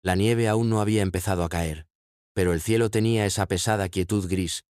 La nieve aún no había empezado a caer, pero el cielo tenía esa pesada quietud gris,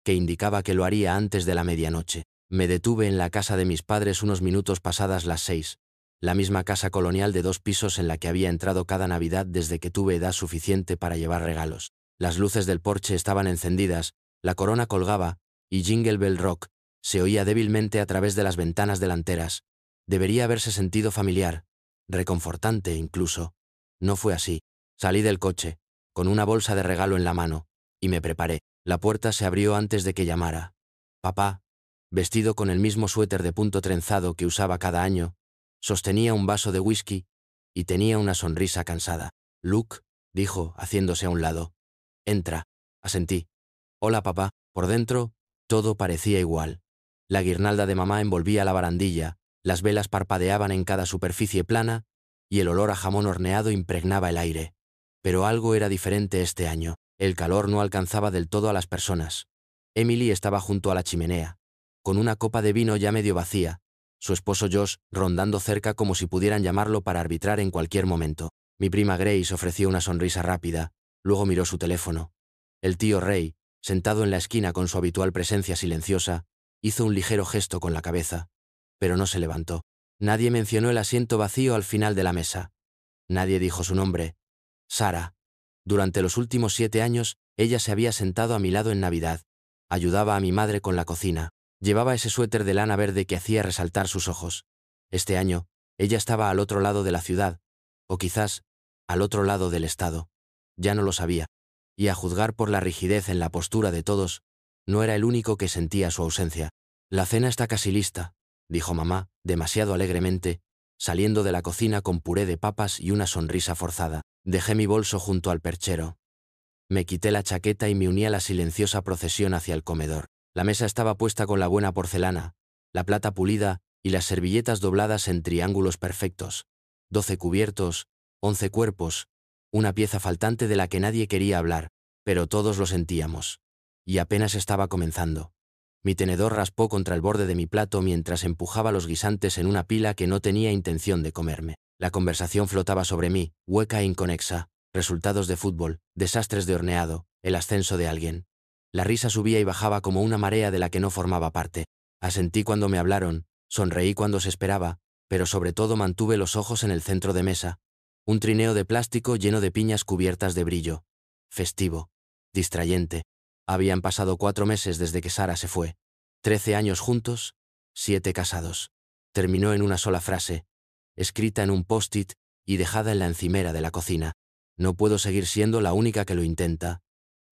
que indicaba que lo haría antes de la medianoche. Me detuve en la casa de mis padres unos minutos pasadas las 6, la misma casa colonial de 2 pisos en la que había entrado cada Navidad desde que tuve edad suficiente para llevar regalos. Las luces del porche estaban encendidas, la corona colgaba, y Jingle Bell Rock se oía débilmente a través de las ventanas delanteras. Debería haberse sentido familiar, reconfortante incluso. No fue así. Salí del coche, con una bolsa de regalo en la mano, y me preparé. La puerta se abrió antes de que llamara. Papá, vestido con el mismo suéter de punto trenzado que usaba cada año, sostenía un vaso de whisky y tenía una sonrisa cansada. Luke, dijo, haciéndose a un lado. Entra, asentí. Hola, papá. Por dentro, todo parecía igual. La guirnalda de mamá envolvía la barandilla, las velas parpadeaban en cada superficie plana, y el olor a jamón horneado impregnaba el aire. Pero algo era diferente este año. El calor no alcanzaba del todo a las personas. Emily estaba junto a la chimenea, con una copa de vino ya medio vacía, su esposo Josh rondando cerca como si pudieran llamarlo para arbitrar en cualquier momento. Mi prima Grace ofreció una sonrisa rápida, luego miró su teléfono. El tío Ray, sentado en la esquina con su habitual presencia silenciosa, hizo un ligero gesto con la cabeza, pero no se levantó. Nadie mencionó el asiento vacío al final de la mesa. Nadie dijo su nombre. Sarah. Durante los últimos 7 años, ella se había sentado a mi lado en Navidad. Ayudaba a mi madre con la cocina. Llevaba ese suéter de lana verde que hacía resaltar sus ojos. Este año, ella estaba al otro lado de la ciudad, o quizás, al otro lado del estado. Ya no lo sabía. Y a juzgar por la rigidez en la postura de todos, no era el único que sentía su ausencia. La cena está casi lista, dijo mamá, demasiado alegremente, saliendo de la cocina con puré de papas y una sonrisa forzada. Dejé mi bolso junto al perchero. Me quité la chaqueta y me uní a la silenciosa procesión hacia el comedor. La mesa estaba puesta con la buena porcelana, la plata pulida y las servilletas dobladas en triángulos perfectos. 12 cubiertos, 11 cuerpos, una pieza faltante de la que nadie quería hablar, pero todos lo sentíamos. Y apenas estaba comenzando. Mi tenedor raspó contra el borde de mi plato mientras empujaba los guisantes en una pila que no tenía intención de comerme. La conversación flotaba sobre mí, hueca e inconexa. Resultados de fútbol, desastres de horneado, el ascenso de alguien. La risa subía y bajaba como una marea de la que no formaba parte. Asentí cuando me hablaron, sonreí cuando se esperaba, pero sobre todo mantuve los ojos en el centro de mesa. Un trineo de plástico lleno de piñas cubiertas de brillo. Festivo. Distrayente. Habían pasado 4 meses desde que Sarah se fue. 13 años juntos, 7 casados. Terminó en una sola frase, escrita en un post-it y dejada en la encimera de la cocina. No puedo seguir siendo la única que lo intenta.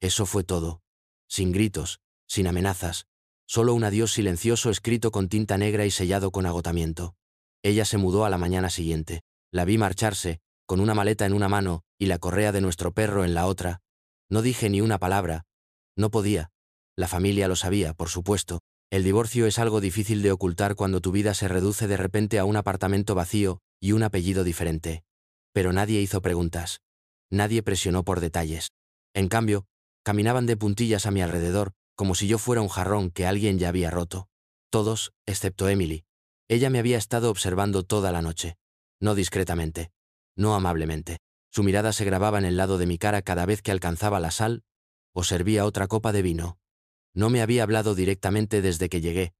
Eso fue todo. Sin gritos, sin amenazas, solo un adiós silencioso escrito con tinta negra y sellado con agotamiento. Ella se mudó a la mañana siguiente. La vi marcharse, con una maleta en una mano y la correa de nuestro perro en la otra. No dije ni una palabra. No podía. La familia lo sabía, por supuesto. El divorcio es algo difícil de ocultar cuando tu vida se reduce de repente a un apartamento vacío y un apellido diferente. Pero nadie hizo preguntas. Nadie presionó por detalles. En cambio, caminaban de puntillas a mi alrededor, como si yo fuera un jarrón que alguien ya había roto. Todos, excepto Emily. Ella me había estado observando toda la noche. No discretamente. No amablemente. Su mirada se grababa en el lado de mi cara cada vez que alcanzaba la sal o servía otra copa de vino. No me había hablado directamente desde que llegué,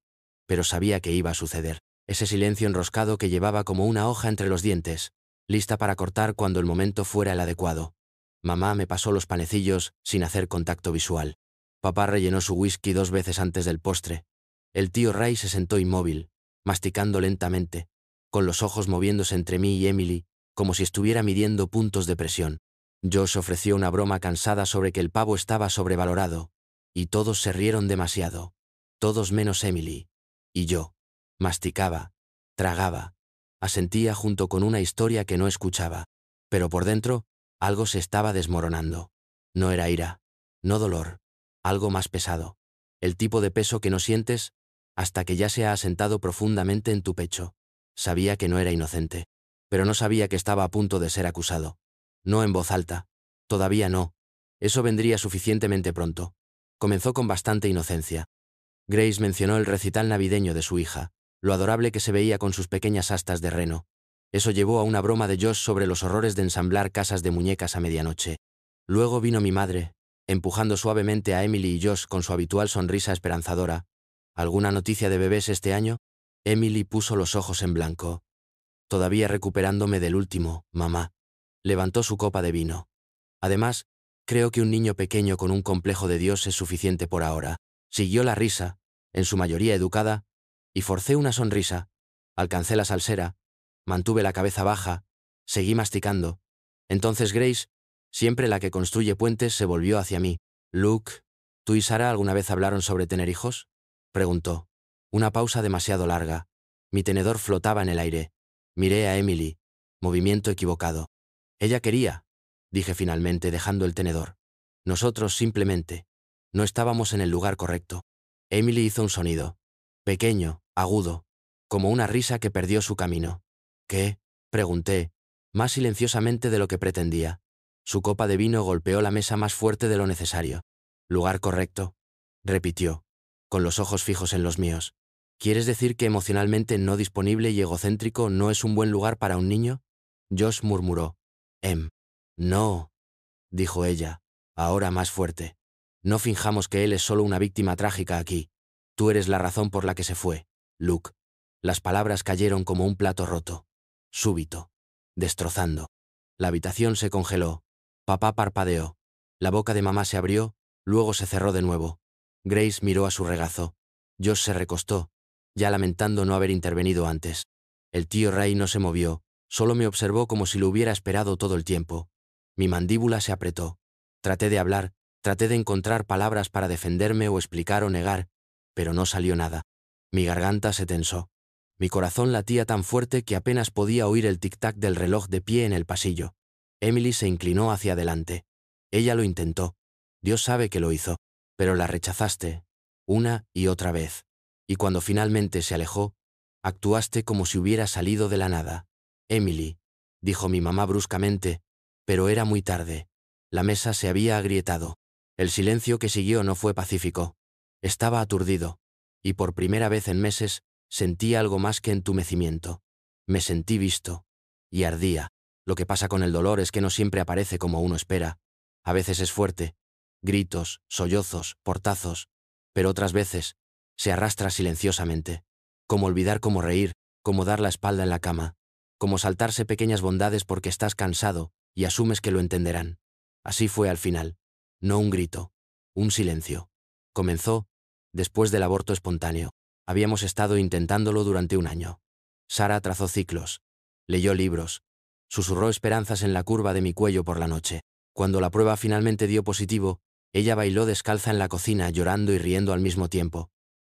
pero sabía que iba a suceder. Ese silencio enroscado que llevaba como una hoja entre los dientes, lista para cortar cuando el momento fuera el adecuado. Mamá me pasó los panecillos sin hacer contacto visual. Papá rellenó su whisky 2 veces antes del postre. El tío Ray se sentó inmóvil, masticando lentamente, con los ojos moviéndose entre mí y Emily, como si estuviera midiendo puntos de presión. Josh ofreció una broma cansada sobre que el pavo estaba sobrevalorado, y todos se rieron demasiado. Todos menos Emily. Y yo. Masticaba. Tragaba. Asentía junto con una historia que no escuchaba. Pero por dentro, algo se estaba desmoronando. No era ira. No dolor. Algo más pesado. El tipo de peso que no sientes hasta que ya se ha asentado profundamente en tu pecho. Sabía que no era inocente. Pero no sabía que estaba a punto de ser acusado. No en voz alta. Todavía no. Eso vendría suficientemente pronto. Comenzó con bastante inocencia. Grace mencionó el recital navideño de su hija, lo adorable que se veía con sus pequeñas astas de reno. Eso llevó a una broma de Josh sobre los horrores de ensamblar casas de muñecas a medianoche. Luego vino mi madre, empujando suavemente a Emily y Josh con su habitual sonrisa esperanzadora. ¿Alguna noticia de bebés este año? Emily puso los ojos en blanco. Todavía recuperándome del último, mamá. Levantó su copa de vino. Además, creo que un niño pequeño con un complejo de Dios es suficiente por ahora. Siguió la risa, en su mayoría educada, y forcé una sonrisa. Alcancé la salsera, mantuve la cabeza baja, seguí masticando. Entonces Grace, siempre la que construye puentes, se volvió hacia mí. Luke, ¿tú y Sarah alguna vez hablaron sobre tener hijos? Preguntó. Una pausa demasiado larga. Mi tenedor flotaba en el aire. Miré a Emily. Movimiento equivocado. Ella quería, dije finalmente dejando el tenedor. Nosotros simplemente no estábamos en el lugar correcto. Emily hizo un sonido. Pequeño, agudo, como una risa que perdió su camino. ¿Qué? Pregunté, más silenciosamente de lo que pretendía. Su copa de vino golpeó la mesa más fuerte de lo necesario. ¿Lugar correcto? Repitió, con los ojos fijos en los míos. ¿Quieres decir que emocionalmente no disponible y egocéntrico no es un buen lugar para un niño? Josh murmuró. No, dijo ella, ahora más fuerte. No finjamos que él es solo una víctima trágica aquí. Tú eres la razón por la que se fue, Luke. Las palabras cayeron como un plato roto. Súbito. Destrozando. La habitación se congeló. Papá parpadeó. La boca de mamá se abrió, luego se cerró de nuevo. Grace miró a su regazo. Josh se recostó, ya lamentando no haber intervenido antes. El tío Ray no se movió, solo me observó como si lo hubiera esperado todo el tiempo. Mi mandíbula se apretó. Traté de hablar, traté de encontrar palabras para defenderme o explicar o negar, pero no salió nada. Mi garganta se tensó. Mi corazón latía tan fuerte que apenas podía oír el tic-tac del reloj de pie en el pasillo. Emily se inclinó hacia adelante. Ella lo intentó. Dios sabe que lo hizo. Pero la rechazaste, una y otra vez. Y cuando finalmente se alejó, actuaste como si hubiera salido de la nada. Emily, dijo mi mamá bruscamente, pero era muy tarde. La mesa se había agrietado. El silencio que siguió no fue pacífico. Estaba aturdido, y por primera vez en meses sentí algo más que entumecimiento. Me sentí visto. Y ardía. Lo que pasa con el dolor es que no siempre aparece como uno espera. A veces es fuerte. Gritos, sollozos, portazos. Pero otras veces se arrastra silenciosamente. Como olvidar cómo reír, como dar la espalda en la cama. Como saltarse pequeñas bondades porque estás cansado y asumes que lo entenderán. Así fue al final. No un grito. Un silencio. Comenzó después del aborto espontáneo. Habíamos estado intentándolo durante un año. Sarah trazó ciclos. Leyó libros. Susurró esperanzas en la curva de mi cuello por la noche. Cuando la prueba finalmente dio positivo, ella bailó descalza en la cocina llorando y riendo al mismo tiempo.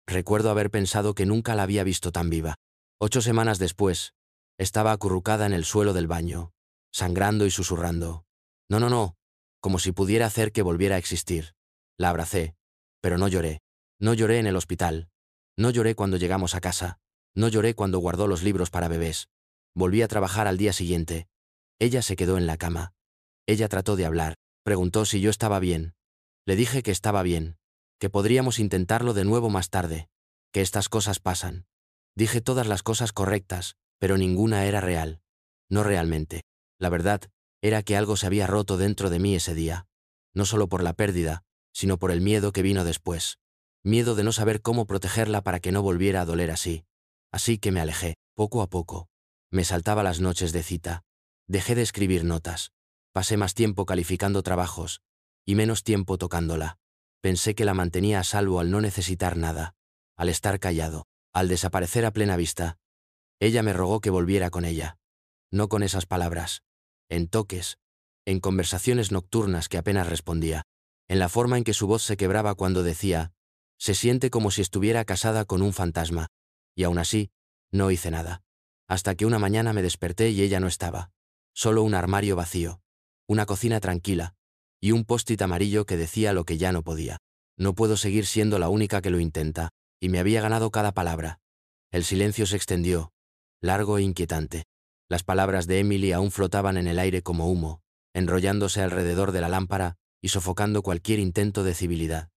Recuerdo haber pensado que nunca la había visto tan viva. 8 semanas después, estaba acurrucada en el suelo del baño, sangrando y susurrando. No, no, no, como si pudiera hacer que volviera a existir. La abracé, pero no lloré. No lloré en el hospital. No lloré cuando llegamos a casa. No lloré cuando guardó los libros para bebés. Volví a trabajar al día siguiente. Ella se quedó en la cama. Ella trató de hablar. Preguntó si yo estaba bien. Le dije que estaba bien, que podríamos intentarlo de nuevo más tarde, que estas cosas pasan. Dije todas las cosas correctas, pero ninguna era real. No realmente. La verdad era que algo se había roto dentro de mí ese día. No solo por la pérdida, sino por el miedo que vino después. Miedo de no saber cómo protegerla para que no volviera a doler así. Así que me alejé, poco a poco. Me saltaba las noches de cita. Dejé de escribir notas. Pasé más tiempo calificando trabajos, y menos tiempo tocándola. Pensé que la mantenía a salvo al no necesitar nada, al estar callado, al desaparecer a plena vista. Ella me rogó que volviera con ella. No con esas palabras. En toques, en conversaciones nocturnas que apenas respondía, en la forma en que su voz se quebraba cuando decía, se siente como si estuviera casada con un fantasma, y aún así, no hice nada. Hasta que una mañana me desperté y ella no estaba. Solo un armario vacío, una cocina tranquila, y un post-it amarillo que decía lo que ya no podía. No puedo seguir siendo la única que lo intenta, y me había ganado cada palabra. El silencio se extendió, largo e inquietante. Las palabras de Emily aún flotaban en el aire como humo, enrollándose alrededor de la lámpara y sofocando cualquier intento de civilidad.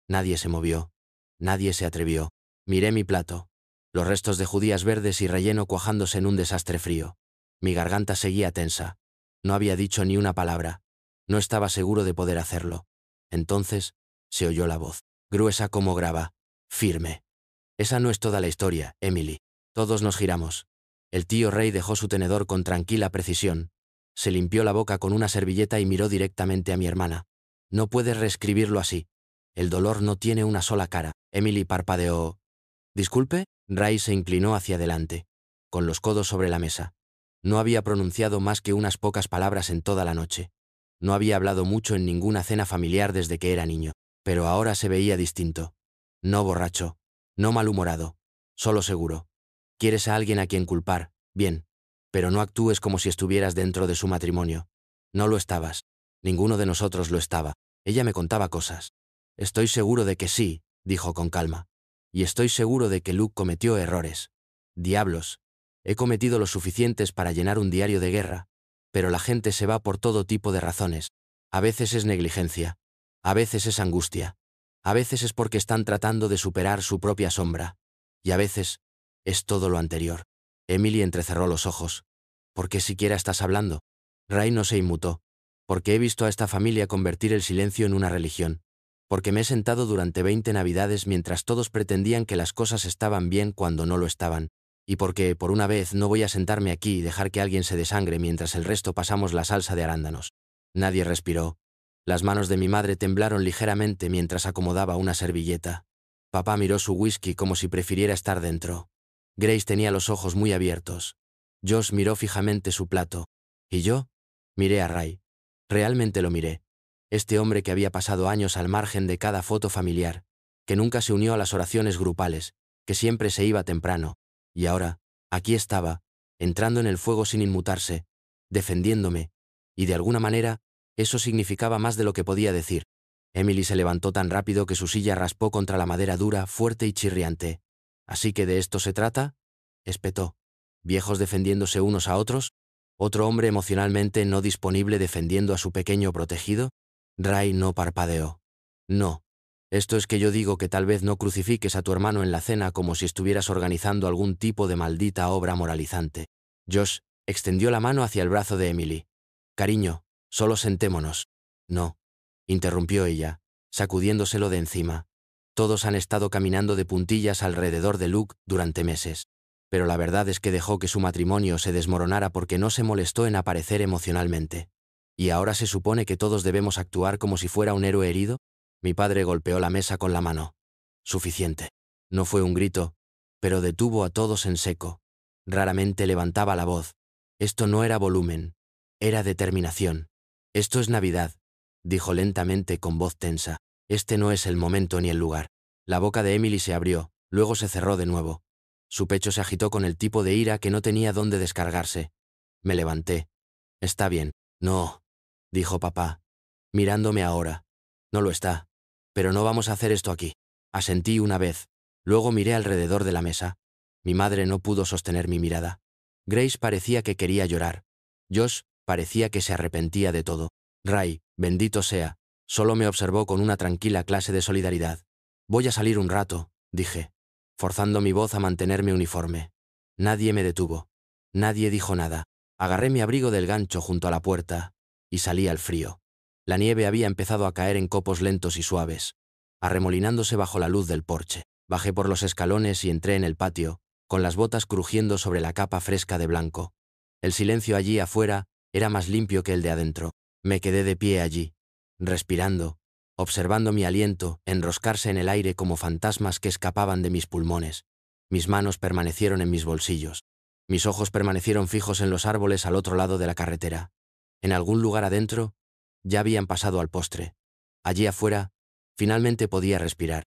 Nadie se movió. Nadie se atrevió. Miré mi plato. Los restos de judías verdes y relleno cuajándose en un desastre frío. Mi garganta seguía tensa. No había dicho ni una palabra. No estaba seguro de poder hacerlo. Entonces, se oyó la voz, gruesa como grava, firme. Esa no es toda la historia, Emily. Todos nos giramos. El tío Ray dejó su tenedor con tranquila precisión. Se limpió la boca con una servilleta y miró directamente a mi hermana. No puedes reescribirlo así. El dolor no tiene una sola cara. Emily parpadeó. Disculpe, Ray se inclinó hacia adelante, con los codos sobre la mesa. No había pronunciado más que unas pocas palabras en toda la noche. No había hablado mucho en ninguna cena familiar desde que era niño, pero ahora se veía distinto. No borracho, no malhumorado, solo seguro. Quieres a alguien a quien culpar, bien, pero no actúes como si estuvieras dentro de su matrimonio. No lo estabas. Ninguno de nosotros lo estaba. Ella me contaba cosas. Estoy seguro de que sí, dijo con calma. Y estoy seguro de que Luke cometió errores. Diablos. He cometido los suficientes para llenar un diario de guerra, pero la gente se va por todo tipo de razones. A veces es negligencia. A veces es angustia. A veces es porque están tratando de superar su propia sombra. Y a veces es todo lo anterior. Emily entrecerró los ojos. ¿Por qué siquiera estás hablando? Ray no se inmutó. Porque he visto a esta familia convertir el silencio en una religión. Porque me he sentado durante 20 Navidades mientras todos pretendían que las cosas estaban bien cuando no lo estaban. Y porque, por una vez, no voy a sentarme aquí y dejar que alguien se desangre mientras el resto pasamos la salsa de arándanos. Nadie respiró. Las manos de mi madre temblaron ligeramente mientras acomodaba una servilleta. Papá miró su whisky como si prefiriera estar dentro. Grace tenía los ojos muy abiertos. Josh miró fijamente su plato. ¿Y yo? Miré a Ray. Realmente lo miré. Este hombre que había pasado años al margen de cada foto familiar, que nunca se unió a las oraciones grupales, que siempre se iba temprano, y ahora, aquí estaba, entrando en el fuego sin inmutarse, defendiéndome, y de alguna manera, eso significaba más de lo que podía decir. Emily se levantó tan rápido que su silla raspó contra la madera dura, fuerte y chirriante. ¿Así que de esto se trata?, espetó. ¿Viejos defendiéndose unos a otros? ¿Otro hombre emocionalmente no disponible defendiendo a su pequeño protegido? Ray no parpadeó. No. Esto es que yo digo que tal vez no crucifiques a tu hermano en la cena como si estuvieras organizando algún tipo de maldita obra moralizante. Josh extendió la mano hacia el brazo de Emily. Cariño, solo sentémonos. No, interrumpió ella, sacudiéndoselo de encima. Todos han estado caminando de puntillas alrededor de Luke durante meses. Pero la verdad es que dejó que su matrimonio se desmoronara porque no se molestó en aparecer emocionalmente. ¿Y ahora se supone que todos debemos actuar como si fuera un héroe herido? Mi padre golpeó la mesa con la mano. Suficiente. No fue un grito, pero detuvo a todos en seco. Raramente levantaba la voz. Esto no era volumen. Era determinación. Esto es Navidad, dijo lentamente con voz tensa. Este no es el momento ni el lugar. La boca de Emily se abrió, luego se cerró de nuevo. Su pecho se agitó con el tipo de ira que no tenía dónde descargarse. Me levanté. Está bien. No, dijo papá, mirándome ahora. No lo está. Pero no vamos a hacer esto aquí. Asentí una vez. Luego miré alrededor de la mesa. Mi madre no pudo sostener mi mirada. Grace parecía que quería llorar. Josh parecía que se arrepentía de todo. Ray, bendito sea, solo me observó con una tranquila clase de solidaridad. Voy a salir un rato, dije, forzando mi voz a mantenerme uniforme. Nadie me detuvo. Nadie dijo nada. Agarré mi abrigo del gancho junto a la puerta y salí al frío. La nieve había empezado a caer en copos lentos y suaves, arremolinándose bajo la luz del porche. Bajé por los escalones y entré en el patio, con las botas crujiendo sobre la capa fresca de blanco. El silencio allí afuera era más limpio que el de adentro. Me quedé de pie allí, respirando, observando mi aliento enroscarse en el aire como fantasmas que escapaban de mis pulmones. Mis manos permanecieron en mis bolsillos. Mis ojos permanecieron fijos en los árboles al otro lado de la carretera. En algún lugar adentro, ya habían pasado al postre. Allí afuera, finalmente podía respirar.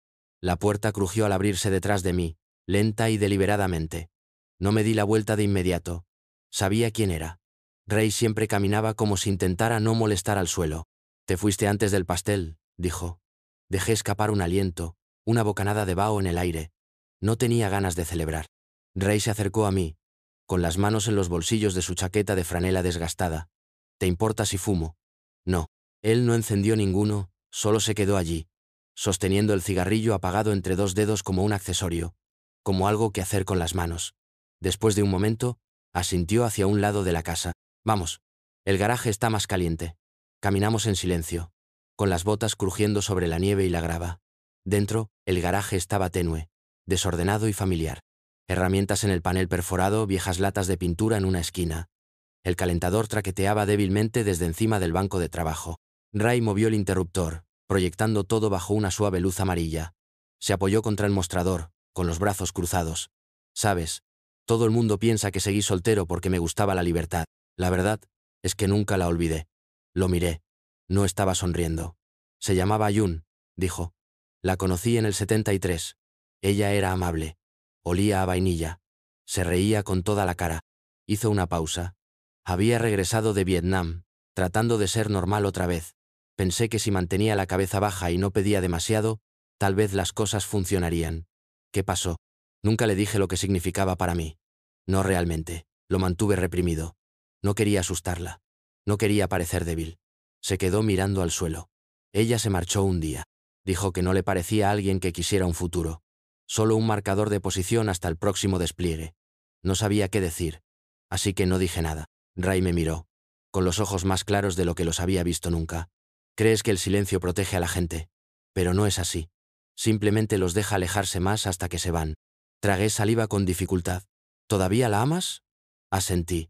La puerta crujió al abrirse detrás de mí, lenta y deliberadamente. No me di la vuelta de inmediato. Sabía quién era. Ray siempre caminaba como si intentara no molestar al suelo. «Te fuiste antes del pastel», dijo. Dejé escapar un aliento, una bocanada de vaho en el aire. No tenía ganas de celebrar. Ray se acercó a mí, con las manos en los bolsillos de su chaqueta de franela desgastada. «¿Te importa si fumo?» No. Él no encendió ninguno, solo se quedó allí, sosteniendo el cigarrillo apagado entre dos dedos como un accesorio, como algo que hacer con las manos. Después de un momento, Asintió hacia un lado de la casa. Vamos. El garaje está más caliente. Caminamos en silencio, con las botas crujiendo sobre la nieve y la grava. Dentro, el garaje estaba tenue, desordenado y familiar. Herramientas en el panel perforado, viejas latas de pintura en una esquina. El calentador traqueteaba débilmente desde encima del banco de trabajo. Ray movió el interruptor, proyectando todo bajo una suave luz amarilla. Se apoyó contra el mostrador, con los brazos cruzados. «Sabes, todo el mundo piensa que seguí soltero porque me gustaba la libertad. La verdad es que nunca la olvidé». Lo miré. No estaba sonriendo. «Se llamaba Yun», dijo. «La conocí en el 73. Ella era amable. Olía a vainilla. Se reía con toda la cara». Hizo una pausa. Había regresado de Vietnam, tratando de ser normal otra vez. Pensé que si mantenía la cabeza baja y no pedía demasiado, tal vez las cosas funcionarían. ¿Qué pasó? Nunca le dije lo que significaba para mí. No realmente. Lo mantuve reprimido. No quería asustarla. No quería parecer débil. Se quedó mirando al suelo. Ella se marchó un día. Dijo que no le parecía alguien que quisiera un futuro. Solo un marcador de posición hasta el próximo despliegue. No sabía qué decir. Así que no dije nada. Ray me miró, con los ojos más claros de lo que los había visto nunca. «Crees que el silencio protege a la gente, pero no es así. Simplemente los deja alejarse más hasta que se van». Tragué saliva con dificultad. «¿Todavía la amas?» Asentí.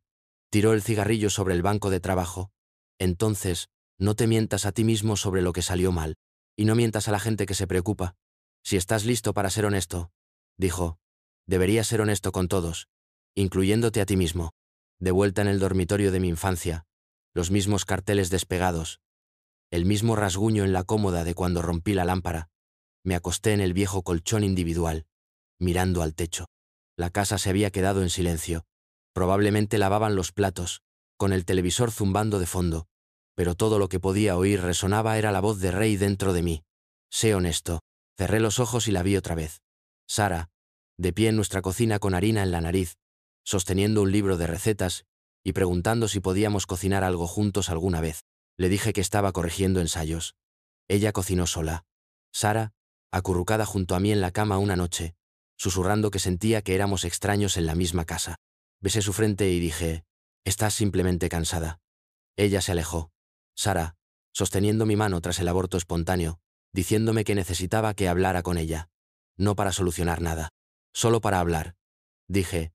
Tiró el cigarrillo sobre el banco de trabajo. «Entonces, no te mientas a ti mismo sobre lo que salió mal, y no mientas a la gente que se preocupa. Si estás listo para ser honesto», dijo, «deberías ser honesto con todos, incluyéndote a ti mismo». De vuelta en el dormitorio de mi infancia, los mismos carteles despegados, el mismo rasguño en la cómoda de cuando rompí la lámpara. Me acosté en el viejo colchón individual, mirando al techo. La casa se había quedado en silencio. Probablemente lavaban los platos, con el televisor zumbando de fondo, pero todo lo que podía oír resonaba era la voz de Ray dentro de mí. «Sé honesto». Cerré los ojos y la vi otra vez. Sara, de pie en nuestra cocina con harina en la nariz, sosteniendo un libro de recetas y preguntando si podíamos cocinar algo juntos alguna vez. Le dije que estaba corrigiendo ensayos. Ella cocinó sola. Sara, acurrucada junto a mí en la cama una noche, susurrando que sentía que éramos extraños en la misma casa. Besé su frente y dije, «Estás simplemente cansada». Ella se alejó. Sara, sosteniendo mi mano tras el aborto espontáneo, diciéndome que necesitaba que hablara con ella. No para solucionar nada. Solo para hablar. Dije,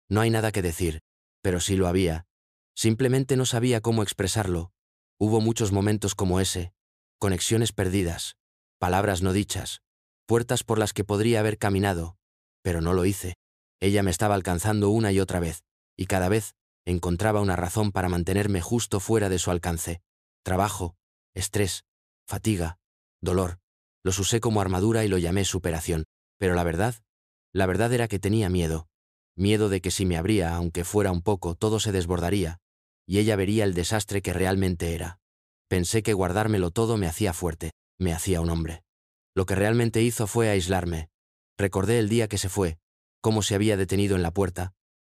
«No hay nada que decir», pero sí lo había. Simplemente no sabía cómo expresarlo. Hubo muchos momentos como ese, conexiones perdidas, palabras no dichas, puertas por las que podría haber caminado, pero no lo hice. Ella me estaba alcanzando una y otra vez, y cada vez encontraba una razón para mantenerme justo fuera de su alcance. Trabajo, estrés, fatiga, dolor. Los usé como armadura y lo llamé superación. Pero la verdad era que tenía miedo. Miedo de que si me abría, aunque fuera un poco, todo se desbordaría, y ella vería el desastre que realmente era. Pensé que guardármelo todo me hacía fuerte, me hacía un hombre. Lo que realmente hizo fue aislarme. Recordé el día que se fue, cómo se había detenido en la puerta.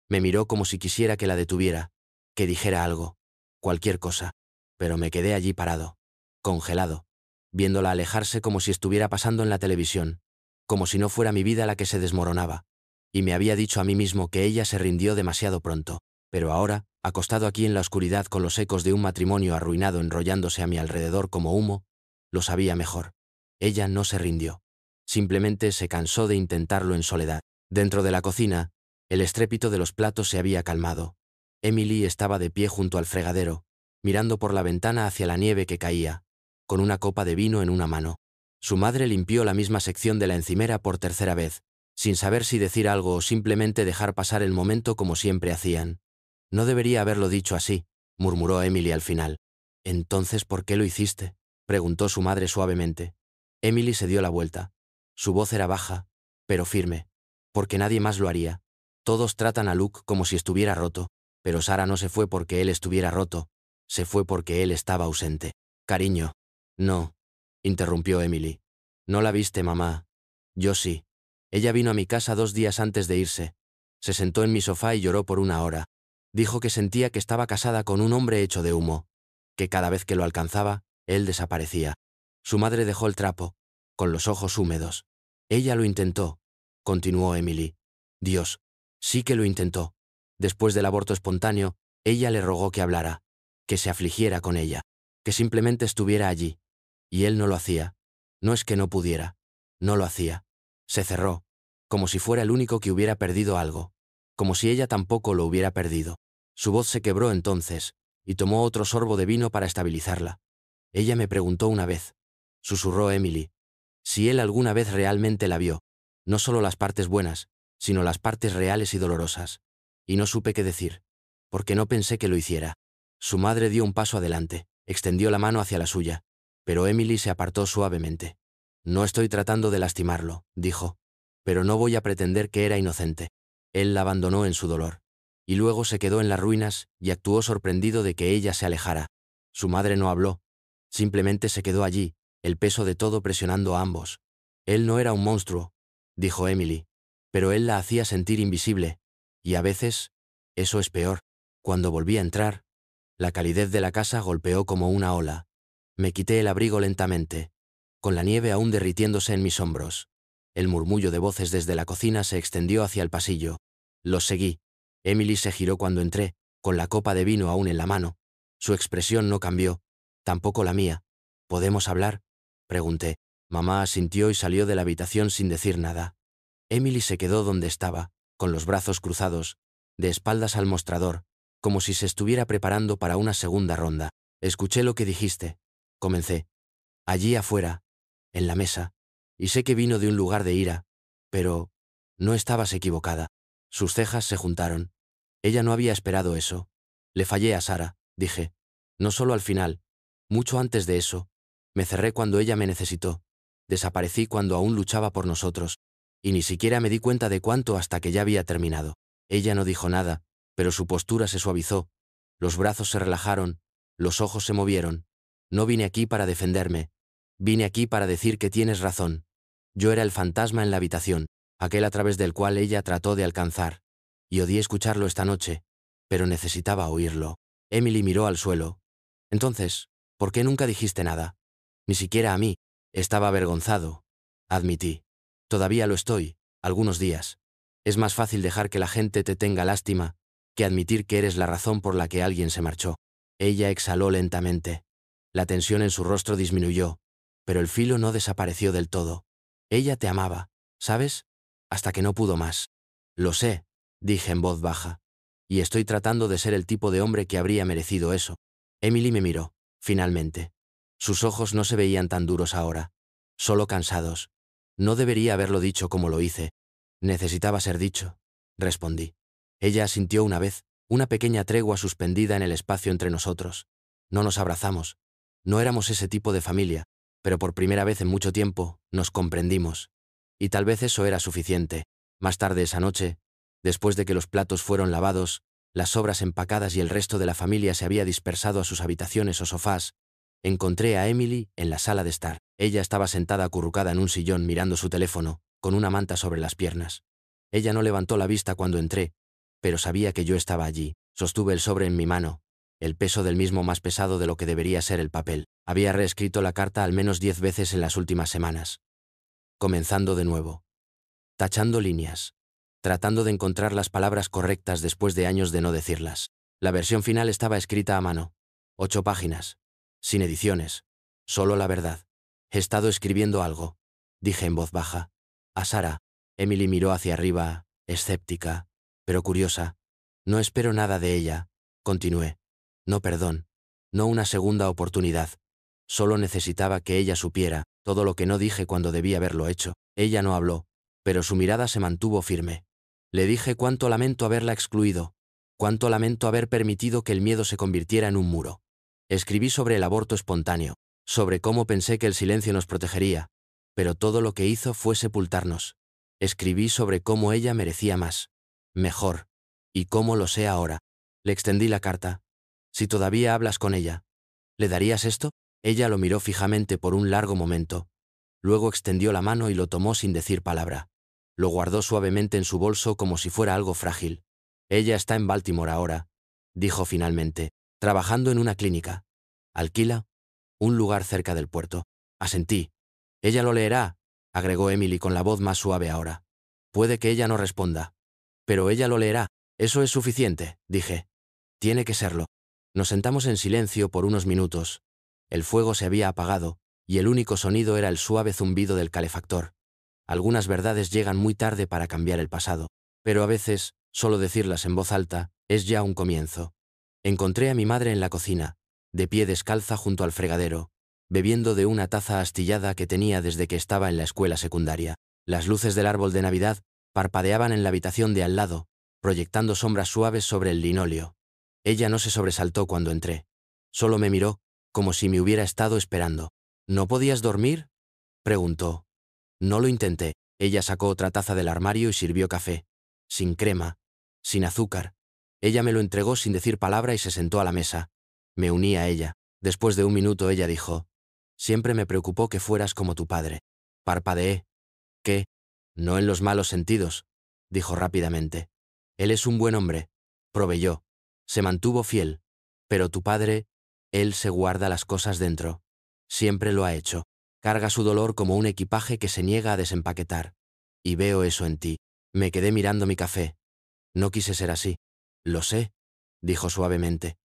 Me miró como si quisiera que la detuviera, que dijera algo, cualquier cosa. Pero me quedé allí parado, congelado, viéndola alejarse como si estuviera pasando en la televisión, como si no fuera mi vida la que se desmoronaba. Y me había dicho a mí mismo que ella se rindió demasiado pronto. Pero ahora, acostado aquí en la oscuridad con los ecos de un matrimonio arruinado enrollándose a mi alrededor como humo, lo sabía mejor. Ella no se rindió. Simplemente se cansó de intentarlo en soledad. Dentro de la cocina, el estrépito de los platos se había calmado. Emily estaba de pie junto al fregadero, mirando por la ventana hacia la nieve que caía, con una copa de vino en una mano. Su madre limpió la misma sección de la encimera por tercera vez, sin saber si decir algo o simplemente dejar pasar el momento como siempre hacían. «No debería haberlo dicho así», murmuró Emily al final. «¿Entonces por qué lo hiciste?», preguntó su madre suavemente. Emily se dio la vuelta. Su voz era baja, pero firme. «Porque nadie más lo haría. Todos tratan a Luke como si estuviera roto, pero Sara no se fue porque él estuviera roto, se fue porque él estaba ausente». «Cariño». «No», interrumpió Emily. «No la viste, mamá». «Yo sí. Ella vino a mi casa 2 días antes de irse. Se sentó en mi sofá y lloró por 1 hora. Dijo que sentía que estaba casada con un hombre hecho de humo, que cada vez que lo alcanzaba, él desaparecía». Su madre dejó el trapo, con los ojos húmedos. «Ella lo intentó», continuó Emily. «Dios, sí que lo intentó. Después del aborto espontáneo, ella le rogó que hablara, que se afligiera con ella, que simplemente estuviera allí. Y él no lo hacía. No es que no pudiera. No lo hacía. Se cerró, como si fuera el único que hubiera perdido algo, como si ella tampoco lo hubiera perdido. Su voz se quebró entonces, y tomó otro sorbo de vino para estabilizarla. Ella me preguntó una vez, susurró Emily, si él alguna vez realmente la vio, no solo las partes buenas, sino las partes reales y dolorosas. Y no supe qué decir, porque no pensé que lo hiciera. Su madre dio un paso adelante, extendió la mano hacia la suya, pero Emily se apartó suavemente. No estoy tratando de lastimarlo, dijo, pero no voy a pretender que era inocente. Él la abandonó en su dolor. Y luego se quedó en las ruinas y actuó sorprendido de que ella se alejara. Su madre no habló. Simplemente se quedó allí, el peso de todo presionando a ambos. Él no era un monstruo, dijo Emily, pero él la hacía sentir invisible, y a veces, eso es peor. Cuando volví a entrar, la calidez de la casa golpeó como una ola. Me quité el abrigo lentamente, con la nieve aún derritiéndose en mis hombros. El murmullo de voces desde la cocina se extendió hacia el pasillo. Los seguí. Emily se giró cuando entré, con la copa de vino aún en la mano. Su expresión no cambió, tampoco la mía. ¿Podemos hablar?, pregunté. Mamá asintió y salió de la habitación sin decir nada. Emily se quedó donde estaba, con los brazos cruzados, de espaldas al mostrador, como si se estuviera preparando para una segunda ronda. Escuché lo que dijiste, comencé. Allí afuera, en la mesa, y sé que vino de un lugar de ira, pero no estabas equivocada. Sus cejas se juntaron. Ella no había esperado eso. Le fallé a Sara, dije. No solo al final, mucho antes de eso. Me cerré cuando ella me necesitó. Desaparecí cuando aún luchaba por nosotros. Y ni siquiera me di cuenta de cuánto hasta que ya había terminado. Ella no dijo nada, pero su postura se suavizó. Los brazos se relajaron, los ojos se movieron. No vine aquí para defenderme. Vine aquí para decir que tienes razón. Yo era el fantasma en la habitación, aquel a través del cual ella trató de alcanzar. Y odié escucharlo esta noche, pero necesitaba oírlo. Emily miró al suelo. Entonces, ¿por qué nunca dijiste nada? Ni siquiera a mí. Estaba avergonzado, admití. Todavía lo estoy, algunos días. Es más fácil dejar que la gente te tenga lástima que admitir que eres la razón por la que alguien se marchó. Ella exhaló lentamente. La tensión en su rostro disminuyó, pero el filo no desapareció del todo. Ella te amaba, ¿sabes? Hasta que no pudo más. Lo sé, dije en voz baja. Y estoy tratando de ser el tipo de hombre que habría merecido eso. Emily me miró, finalmente. Sus ojos no se veían tan duros ahora, solo cansados. No debería haberlo dicho como lo hice. Necesitaba ser dicho, respondí. Ella asintió una vez, una pequeña tregua suspendida en el espacio entre nosotros. No nos abrazamos. No éramos ese tipo de familia, pero por primera vez en mucho tiempo nos comprendimos. Y tal vez eso era suficiente. Más tarde esa noche, después de que los platos fueron lavados, las sobras empacadas y el resto de la familia se había dispersado a sus habitaciones o sofás, encontré a Emily en la sala de estar. Ella estaba sentada acurrucada en un sillón mirando su teléfono, con una manta sobre las piernas. Ella no levantó la vista cuando entré, pero sabía que yo estaba allí. Sostuve el sobre en mi mano, el peso del mismo más pesado de lo que debería ser el papel. Había reescrito la carta al menos 10 veces en las últimas semanas. Comenzando de nuevo. Tachando líneas. Tratando de encontrar las palabras correctas después de años de no decirlas. La versión final estaba escrita a mano. 8 páginas. Sin ediciones. Solo la verdad. He estado escribiendo algo, dije en voz baja. A Sara. Emily miró hacia arriba, escéptica, pero curiosa. No espero nada de ella, continué. No perdón. No una segunda oportunidad. Solo necesitaba que ella supiera todo lo que no dije cuando debí haberlo hecho. Ella no habló, pero su mirada se mantuvo firme. Le dije cuánto lamento haberla excluido, cuánto lamento haber permitido que el miedo se convirtiera en un muro. Escribí sobre el aborto espontáneo, sobre cómo pensé que el silencio nos protegería, pero todo lo que hizo fue sepultarnos. Escribí sobre cómo ella merecía más, mejor, y cómo lo sé ahora. Le extendí la carta. Si todavía hablas con ella, ¿le darías esto? Ella lo miró fijamente por un largo momento. Luego extendió la mano y lo tomó sin decir palabra. Lo guardó suavemente en su bolso como si fuera algo frágil. Ella está en Baltimore ahora, dijo finalmente, trabajando en una clínica. ¿Alquila? Un lugar cerca del puerto. Asentí. Ella lo leerá, agregó Emily con la voz más suave ahora. Puede que ella no responda, pero ella lo leerá. Eso es suficiente, dije. Tiene que serlo. Nos sentamos en silencio por unos minutos. El fuego se había apagado, y el único sonido era el suave zumbido del calefactor. Algunas verdades llegan muy tarde para cambiar el pasado, pero a veces, solo decirlas en voz alta, es ya un comienzo. Encontré a mi madre en la cocina, de pie descalza junto al fregadero, bebiendo de una taza astillada que tenía desde que estaba en la escuela secundaria. Las luces del árbol de Navidad parpadeaban en la habitación de al lado, proyectando sombras suaves sobre el linóleo. Ella no se sobresaltó cuando entré. Solo me miró, como si me hubiera estado esperando. ¿No podías dormir?, preguntó. No lo intenté. Ella sacó otra taza del armario y sirvió café. Sin crema, sin azúcar. Ella me lo entregó sin decir palabra y se sentó a la mesa. Me uní a ella. Después de un minuto ella dijo: «Siempre me preocupó que fueras como tu padre». Parpadeé. «¿Qué? No en los malos sentidos», dijo rápidamente. «Él es un buen hombre», proveyó. «Se mantuvo fiel. Pero tu padre, él se guarda las cosas dentro. Siempre lo ha hecho. Carga su dolor como un equipaje que se niega a desempaquetar. Y veo eso en ti». Me quedé mirando mi café. No quise ser así. «Lo sé», dijo suavemente.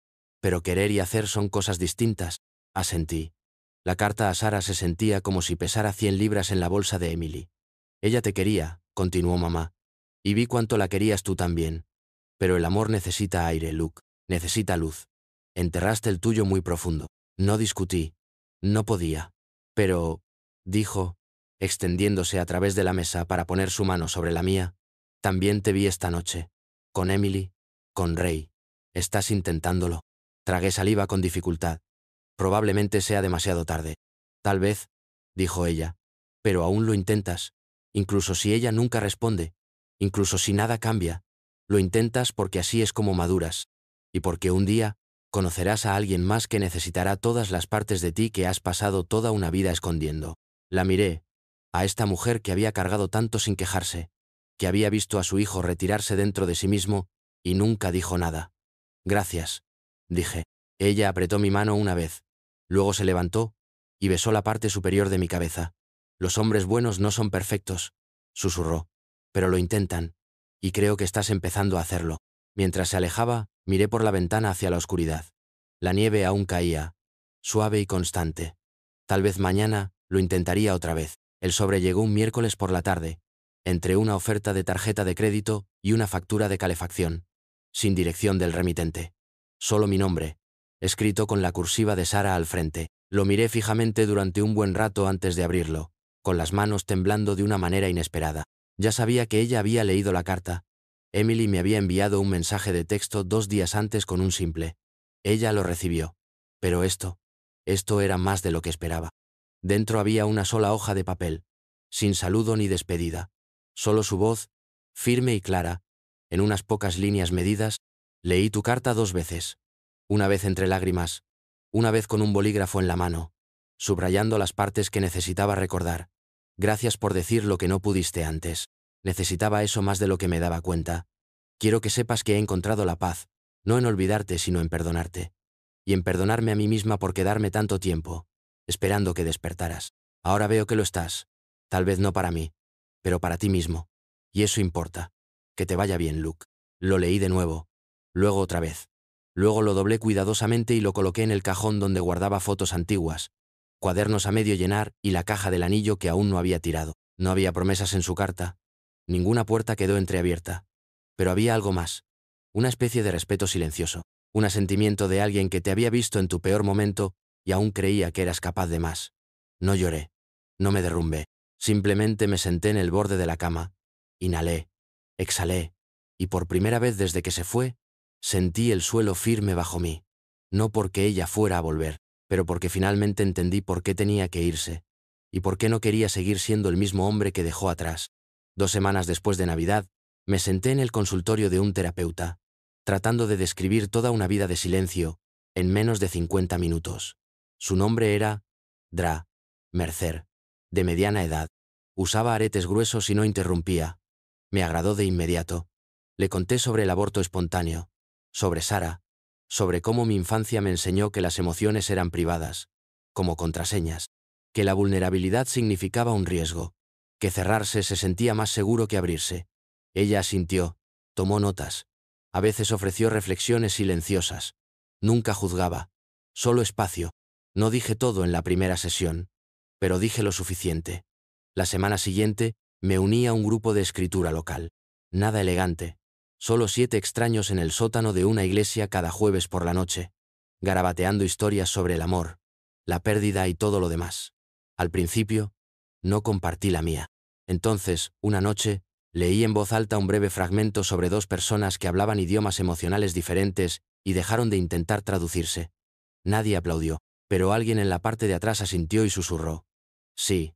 «Pero querer y hacer son cosas distintas», asentí. La carta a Sara se sentía como si pesara 100 libras en la bolsa de Emily. «Ella te quería», continuó mamá. «Y vi cuánto la querías tú también. Pero el amor necesita aire, Luke. Necesita luz. Enterraste el tuyo muy profundo». No discutí. No podía. «Pero», dijo, extendiéndose a través de la mesa para poner su mano sobre la mía, «también te vi esta noche. Con Emily, con Ray. Estás intentándolo». Tragué saliva con dificultad. «Probablemente sea demasiado tarde». «Tal vez», dijo ella. «Pero aún lo intentas. Incluso si ella nunca responde. Incluso si nada cambia. Lo intentas porque así es como maduras. Y porque un día conocerás a alguien más que necesitará todas las partes de ti que has pasado toda una vida escondiendo». La miré. A esta mujer que había cargado tanto sin quejarse, que había visto a su hijo retirarse dentro de sí mismo, y nunca dijo nada. «Gracias», dije. Ella apretó mi mano una vez. Luego se levantó y besó la parte superior de mi cabeza. «Los hombres buenos no son perfectos», susurró, «pero lo intentan, y creo que estás empezando a hacerlo». Mientras se alejaba, miré por la ventana hacia la oscuridad. La nieve aún caía, suave y constante. Tal vez mañana lo intentaría otra vez. El sobre llegó un miércoles por la tarde, entre una oferta de tarjeta de crédito y una factura de calefacción, sin dirección del remitente. Solo mi nombre, escrito con la cursiva de Sara al frente. Lo miré fijamente durante un buen rato antes de abrirlo, con las manos temblando de una manera inesperada. Ya sabía que ella había leído la carta. Emily me había enviado un mensaje de texto 2 días antes con un simple. Ella lo recibió. Pero esto era más de lo que esperaba. Dentro había una sola hoja de papel, sin saludo ni despedida. Solo su voz, firme y clara, en unas pocas líneas medidas. «Leí tu carta 2 veces. Una vez entre lágrimas, una vez con un bolígrafo en la mano, subrayando las partes que necesitaba recordar. Gracias por decir lo que no pudiste antes. Necesitaba eso más de lo que me daba cuenta. Quiero que sepas que he encontrado la paz, no en olvidarte sino en perdonarte. Y en perdonarme a mí misma por quedarme tanto tiempo, esperando que despertaras. Ahora veo que lo estás. Tal vez no para mí, pero para ti mismo. Y eso importa. Que te vaya bien, Luke». Lo leí de nuevo. Luego otra vez. Luego lo doblé cuidadosamente y lo coloqué en el cajón donde guardaba fotos antiguas, cuadernos a medio llenar y la caja del anillo que aún no había tirado. No había promesas en su carta. Ninguna puerta quedó entreabierta. Pero había algo más. Una especie de respeto silencioso. Un asentimiento de alguien que te había visto en tu peor momento y aún creía que eras capaz de más. No lloré. No me derrumbé. Simplemente me senté en el borde de la cama. Inhalé. Exhalé. Y por primera vez desde que se fue, sentí el suelo firme bajo mí. No porque ella fuera a volver, pero porque finalmente entendí por qué tenía que irse. Y por qué no quería seguir siendo el mismo hombre que dejó atrás. 2 semanas después de Navidad, me senté en el consultorio de un terapeuta, tratando de describir toda una vida de silencio, en menos de 50 minutos. Su nombre era Dra. Mercer, de mediana edad. Usaba aretes gruesos y no interrumpía. Me agradó de inmediato. Le conté sobre el aborto espontáneo, sobre Sara, sobre cómo mi infancia me enseñó que las emociones eran privadas, como contraseñas, que la vulnerabilidad significaba un riesgo, que cerrarse se sentía más seguro que abrirse. Ella asintió, tomó notas, A veces ofreció reflexiones silenciosas. Nunca juzgaba. Solo espacio. No dije todo en la primera sesión, pero dije lo suficiente. La semana siguiente, me uní a un grupo de escritura local. Nada elegante. Solo 7 extraños en el sótano de una iglesia cada jueves por la noche, garabateando historias sobre el amor, la pérdida y todo lo demás. Al principio, no compartí la mía. Entonces, una noche, leí en voz alta un breve fragmento sobre 2 personas que hablaban idiomas emocionales diferentes y dejaron de intentar traducirse. Nadie aplaudió, pero alguien en la parte de atrás asintió y susurró. Sí.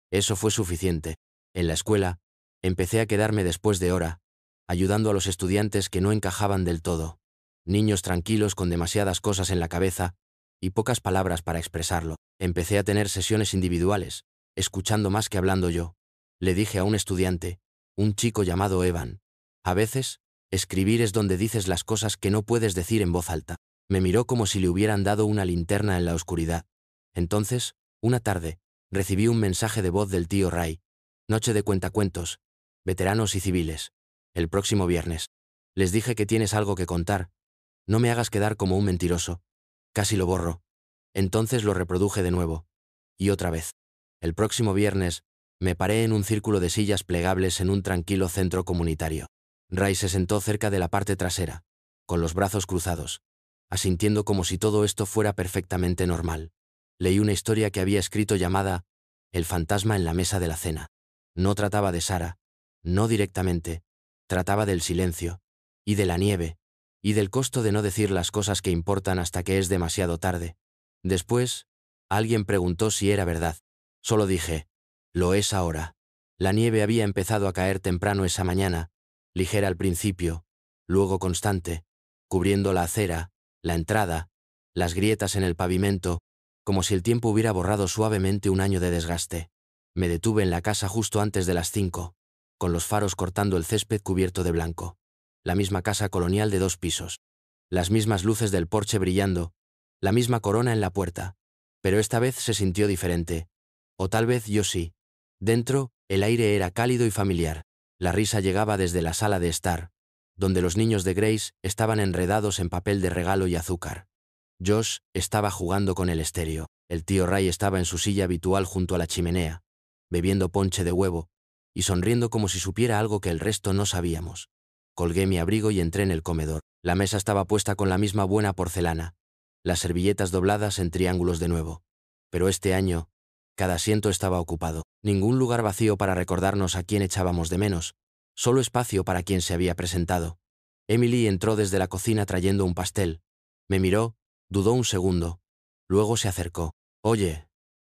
Eso fue suficiente. En la escuela, empecé a quedarme después de hora, ayudando a los estudiantes que no encajaban del todo. Niños tranquilos con demasiadas cosas en la cabeza y pocas palabras para expresarlo. Empecé a tener sesiones individuales, escuchando más que hablando yo. Le dije a un estudiante, un chico llamado Evan. A veces, escribir es donde dices las cosas que no puedes decir en voz alta. Me miró como si le hubieran dado una linterna en la oscuridad. Entonces, una tarde, recibí un mensaje de voz del tío Ray. Noche de cuentacuentos, veteranos y civiles. El próximo viernes. Les dije que tienes algo que contar. No me hagas quedar como un mentiroso. Casi lo borro. Entonces lo reproduje de nuevo. Y otra vez. El próximo viernes, me paré en un círculo de sillas plegables en un tranquilo centro comunitario. Ray se sentó cerca de la parte trasera, con los brazos cruzados, asintiendo como si todo esto fuera perfectamente normal. Leí una historia que había escrito llamada El fantasma en la mesa de la cena. No trataba de Sara, no directamente, trataba del silencio, y de la nieve, y del costo de no decir las cosas que importan hasta que es demasiado tarde. Después, alguien preguntó si era verdad. Solo dije, lo es ahora. La nieve había empezado a caer temprano esa mañana, ligera al principio, luego constante, cubriendo la acera, la entrada, las grietas en el pavimento, como si el tiempo hubiera borrado suavemente un año de desgaste. Me detuve en la casa justo antes de las 5, con los faros cortando el césped cubierto de blanco. La misma casa colonial de 2 pisos. Las mismas luces del porche brillando, la misma corona en la puerta. Pero esta vez se sintió diferente. O tal vez yo sí. Dentro, el aire era cálido y familiar. La risa llegaba desde la sala de estar, donde los niños de Grace estaban enredados en papel de regalo y azúcar. Josh estaba jugando con el estéreo. El tío Ray estaba en su silla habitual junto a la chimenea, bebiendo ponche de huevo, y sonriendo como si supiera algo que el resto no sabíamos. Colgué mi abrigo y entré en el comedor. La mesa estaba puesta con la misma buena porcelana, las servilletas dobladas en triángulos de nuevo. Pero este año, cada asiento estaba ocupado. Ningún lugar vacío para recordarnos a quién echábamos de menos, solo espacio para quien se había presentado. Emily entró desde la cocina trayendo un pastel. Me miró, dudó un segundo. Luego se acercó. «Oye»,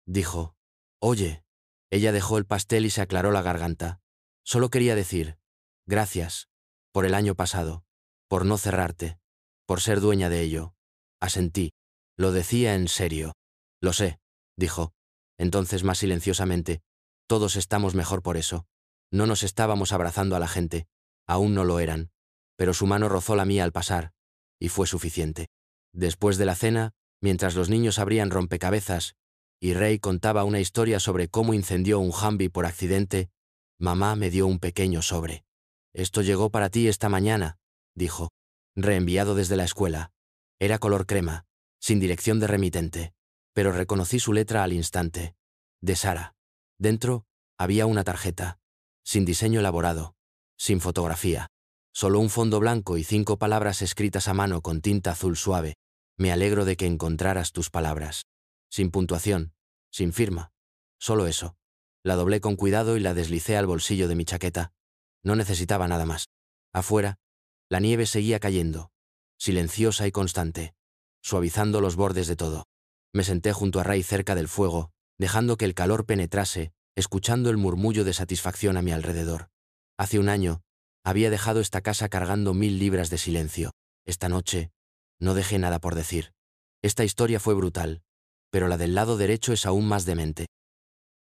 dijo. «Oye». Ella dejó el pastel y se aclaró la garganta. Solo quería decir, gracias, por el año pasado, por no cerrarte, por ser dueña de ello. Asentí. Lo decía en serio. Lo sé, dijo. Entonces más silenciosamente, todos estamos mejor por eso. No nos estábamos abrazando a la gente, aún no lo eran, pero su mano rozó la mía al pasar, y fue suficiente. Después de la cena, mientras los niños abrían rompecabezas, y Ray contaba una historia sobre cómo incendió un Humvee por accidente, mamá me dio un pequeño sobre. «Esto llegó para ti esta mañana», dijo. Reenviado desde la escuela. Era color crema, sin dirección de remitente, pero reconocí su letra al instante. De Sara. Dentro, había una tarjeta, sin diseño elaborado, sin fotografía. Solo un fondo blanco y 5 palabras escritas a mano con tinta azul suave. Me alegro de que encontraras tus palabras. Sin puntuación, sin firma. Solo eso. La doblé con cuidado y la deslicé al bolsillo de mi chaqueta. No necesitaba nada más. Afuera, la nieve seguía cayendo, silenciosa y constante, suavizando los bordes de todo. Me senté junto a Ray cerca del fuego, dejando que el calor penetrase, escuchando el murmullo de satisfacción a mi alrededor. Hace un año, había dejado esta casa cargando 1000 libras de silencio. Esta noche, no dejé nada por decir. Esta historia fue brutal, pero la del lado derecho es aún más demente.